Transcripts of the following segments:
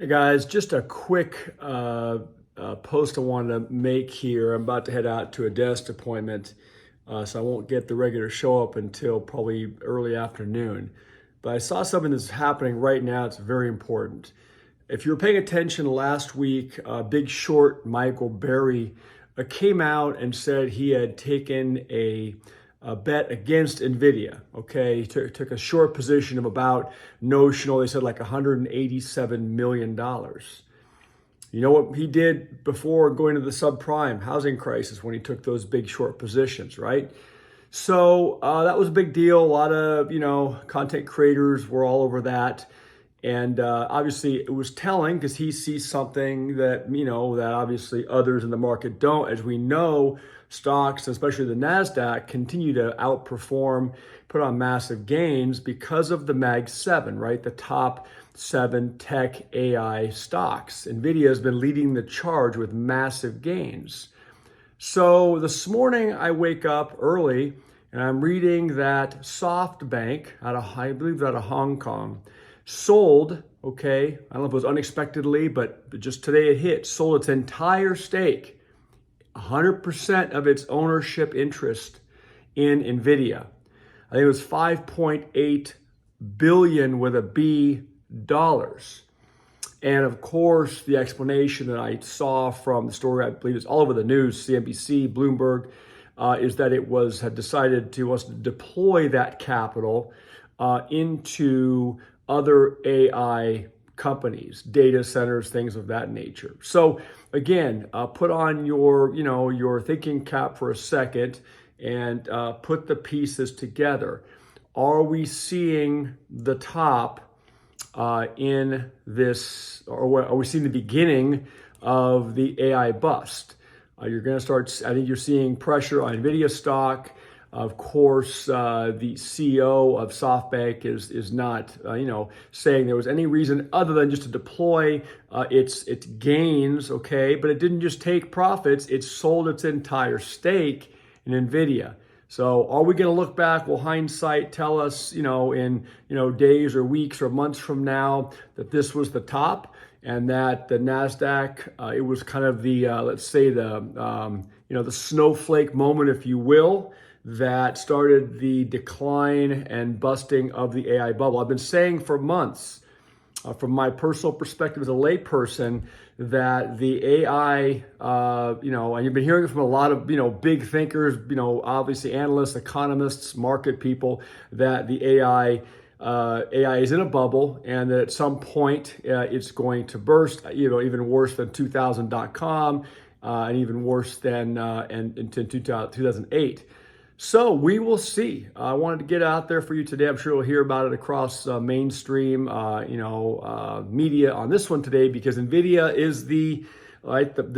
Hey guys, just a quick post I wanted to make here. I'm about to head out to a dentist appointment, so I won't get the regular show up until probably early afternoon. But I saw something that's happening right now. It's very important. If you were paying attention last week, Big Short Michael Burry came out and said he had taken a bet against Nvidia. Okay, he took a short position of about notional, they said like $187 million. You know what he did before going to the subprime housing crisis when he took those big short positions, right? So that was a big deal. A lot of, content creators were all over that. And obviously it was telling because he sees something that, that obviously others in the market don't. As we know, stocks, especially the NASDAQ, continue to outperform, put on massive gains because of the Mag 7, right? The top 7 tech AI stocks. Nvidia has been leading the charge with massive gains. So this morning I wake up early and I'm reading that Softbank, I believe out of Hong Kong, sold, okay, I don't know if it was unexpectedly, but just today it hit, sold its entire stake, 100% of its ownership interest in Nvidia. I think it was 5.8 billion with a B dollars. And of course, the explanation that I saw from the story, I believe it's all over the news, CNBC, Bloomberg, is that it had decided to deploy that capital into other AI companies, data centers, things of that nature. So again, put on your thinking cap for a second and put the pieces together. Are we seeing the top in this, or are we seeing the beginning of the AI bust? You're going to start, I think you're seeing pressure on Nvidia stock. Of course, the CEO of Softbank is not, saying there was any reason other than just to deploy its gains, okay? But it didn't just take profits; it sold its entire stake in Nvidia. So, are we going to look back? Will hindsight tell us, in days or weeks or months from now, that this was the top and that the Nasdaq, it was kind of the let's say the snowflake moment, if you will, that started the decline and busting of the AI bubble. I've been saying for months, from my personal perspective as a layperson, that the AI, and you've been hearing it from a lot of, big thinkers, obviously analysts, economists, market people, that the AI is in a bubble and that at some point it's going to burst, even worse than 2000.com and even worse than in 2008. So we will see. I wanted to get out there for you today. I'm sure you'll hear about it across mainstream, media on this one today, because Nvidia is the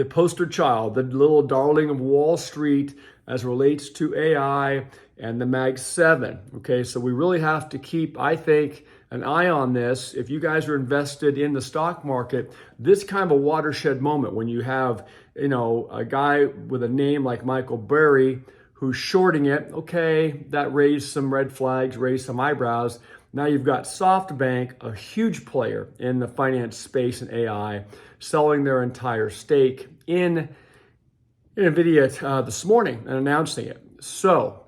poster child, the little darling of Wall Street as relates to AI and the Mag 7. Okay, so we really have to keep, I think, an eye on this. If you guys are invested in the stock market, this kind of a watershed moment when you have, a guy with a name like Michael Burry who's shorting it, okay, that raised some red flags, raised some eyebrows. Now you've got SoftBank, a huge player in the finance space and AI, selling their entire stake in Nvidia this morning and announcing it. So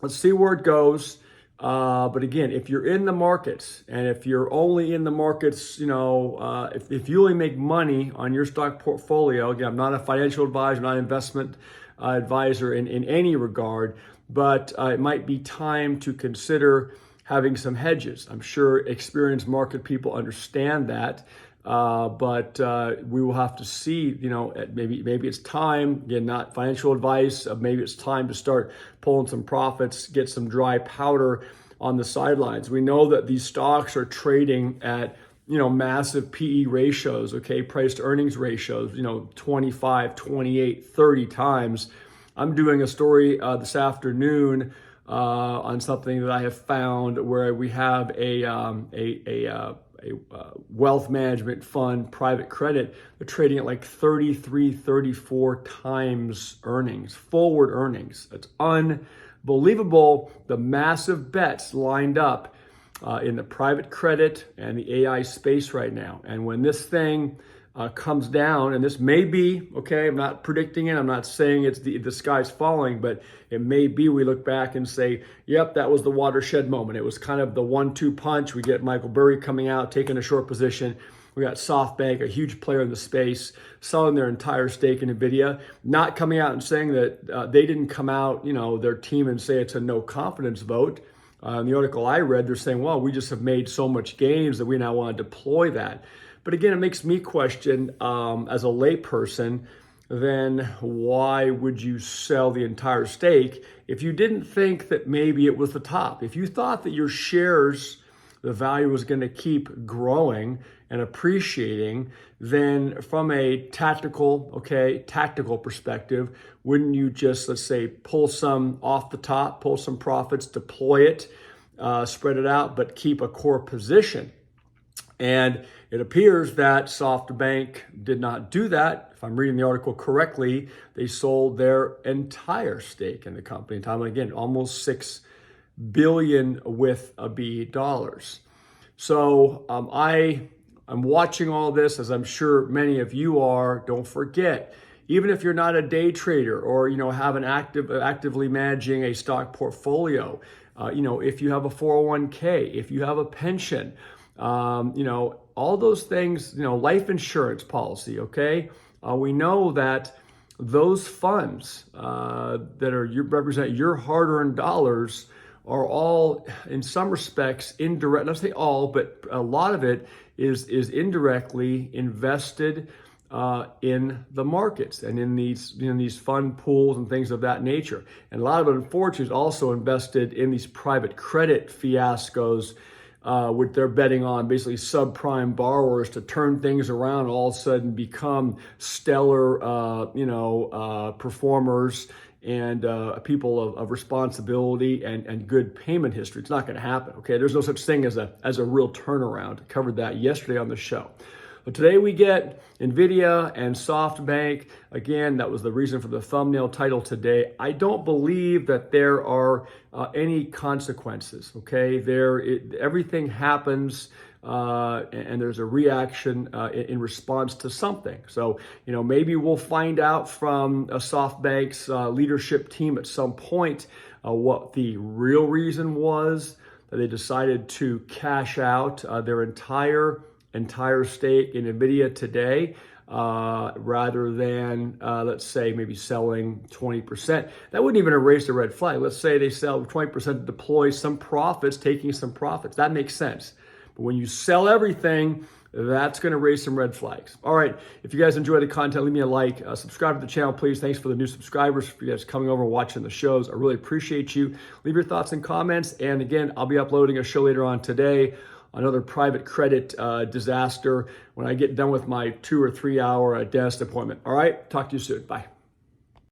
let's see where it goes. But again, if you're in the markets and if you're only in the markets, if you only make money on your stock portfolio, again, I'm not a financial advisor, not an investment advisor in any regard, but it might be time to consider having some hedges. I'm sure experienced market people understand that, but we will have to see, maybe it's time, again, not financial advice, maybe it's time to start pulling some profits, get some dry powder on the sidelines. We know that these stocks are trading at massive PE ratios, okay, price to earnings ratios, 25, 28, 30 times. I'm doing a story this afternoon on something that I have found where we have a wealth management fund, private credit, they're trading at like 33, 34 times earnings, forward earnings. It's unbelievable, the massive bets lined up in the private credit and the AI space right now. And when this thing comes down, and this may be, okay, I'm not predicting it, I'm not saying it's the sky's falling, but it may be we look back and say, yep, that was the watershed moment. It was kind of the 1-2 punch. We get Michael Burry coming out, taking a short position. We got Softbank, a huge player in the space, selling their entire stake in Nvidia, not coming out and saying that they didn't come out, their team, and say it's a no confidence vote. In the article I read, they're saying, well, we just have made so much gains that we now want to deploy that. But again, it makes me question, as a layperson, then why would you sell the entire stake if you didn't think that maybe it was the top? If you thought that your shares, the value was going to keep growing and appreciating, then from a tactical perspective, wouldn't you just, let's say, pull some off the top, pull some profits, deploy it, spread it out, but keep a core position? And it appears that Softbank did not do that. If I'm reading the article correctly, they sold their entire stake in the company. Time again, almost $6 billion with a B dollars. So I'm watching all this, as I'm sure many of you are. Don't forget, even if you're not a day trader or have an actively managing a stock portfolio, if you have a 401k, if you have a pension, all those things, life insurance policy, okay? We know that those funds represent your hard-earned dollars are all, in some respects, indirect. Not say all, but a lot of it is indirectly invested in the markets and in these fund pools and things of that nature. And a lot of it, unfortunately, is also invested in these private credit fiascos, with they're betting on basically subprime borrowers to turn things around, and all of a sudden become stellar, performers and people of responsibility and good payment history. It's not going to happen. Okay, there's no such thing as a real turnaround. I covered that yesterday on the show. But today we get Nvidia and Softbank. Again, that was the reason for the thumbnail title today. I don't believe that there are any consequences, okay? Everything happens and there's a reaction in response to something. So, maybe we'll find out from Softbank's leadership team at some point what the real reason was that they decided to cash out their entire stake in Nvidia today, rather than, let's say, maybe selling 20%. That wouldn't even erase the red flag. Let's say they sell 20% to deploy some profits, taking some profits. That makes sense. But when you sell everything, that's going to raise some red flags. All right. If you guys enjoy the content, leave me a like. Subscribe to the channel, please. Thanks for the new subscribers, for you guys coming over and watching the shows. I really appreciate you. Leave your thoughts and comments. And again, I'll be uploading a show later on today, another private credit disaster, when I get done with my 2 or 3 hour dentist appointment. All right. Talk to you soon. Bye.